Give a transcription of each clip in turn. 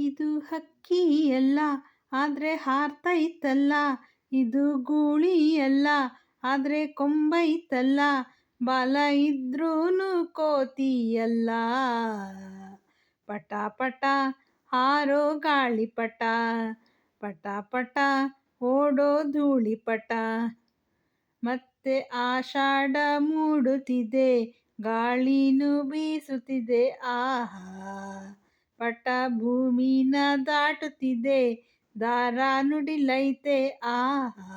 ಇದು ಹಕ್ಕಿಯಲ್ಲ ಆದ್ರೆ ಹಾರ್ತೈತಲ್ಲ, ಇದು ಗೂಳಿಯಲ್ಲ ಆದ್ರೆ ಕೊಂಬೈತಲ್ಲ, ಬಾಲ ಇದ್ರೂನು ಕೋತಿಯಲ್ಲ. ಪಟ ಪಟ ಹಾರೋ ಗಾಳಿಪಟ, ಪಟ ಪಟ ಓಡೋ ಧೂಳಿಪಟ. ಮತ್ತೆ ಆಷಾಢ ಮೂಡುತ್ತಿದೆ, ಗಾಳಿನೂ ಬೀಸುತ್ತಿದೆ ಆಹಾ. ಪಟ ಭೂಮಿನ ದಾಟುತ್ತಿದೆ, ದಾರ ನುಡಿಲೈತೆ ಆಹಾ.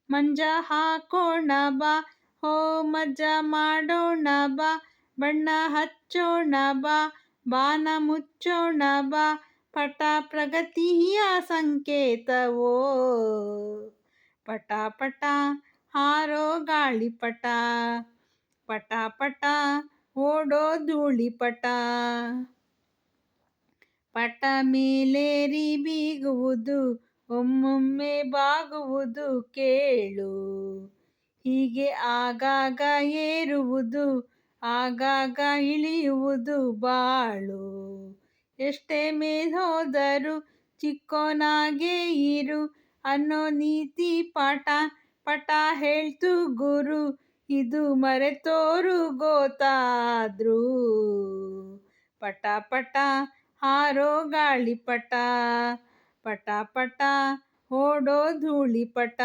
ಮಂಜ ಹಾಕೋಣ ಬಾ, ಹೋ ಮಜಾ ಮಾಡೋಣ ಬಾ, ಬಣ್ಣ ಹಚ್ಚೋಣ ಬಾ, ಬಾನ ಮುಚ್ಚೋಣ ಬಾ, ಪಟ ಪ್ರಗತಿಯ ಸಂಕೇತವೋ. ಪಟ ಪಟ ಹಾರೋ ಗಾಳಿಪಟ, ಪಟ ಪಟ ಓಡೋ ಧೂಳಿಪಟ. ಪಟ ಮೇಲೇರಿ ಬೀಗುವುದು, ಒಮ್ಮೊಮ್ಮೆ ಬಾಗುವುದು ಕೇಳು. ಹೀಗೆ ಆಗಾಗ ಏರುವುದು, ಆಗಾಗ ಇಳಿಯುವುದು ಬಾಳು. ಎಷ್ಟೇ ಮೇಲ್ಹೋದರೂ ಚಿಕ್ಕೋನಾಗೇ ಇರು ಅನ್ನೋ ನೀತಿ ಪಾಠ ಪಟ ಹೇಳ್ತು ಗುರು, ಇದು ಮರೆತೋರು ಗೊತ್ತಾದ್ರು. ಪಟ ಪಟ ಹಾರೋ ಗಾಳಿಪಟ, ಪಟ ಪಟ ಓಡೋ ಧೂಳಿಪಟ.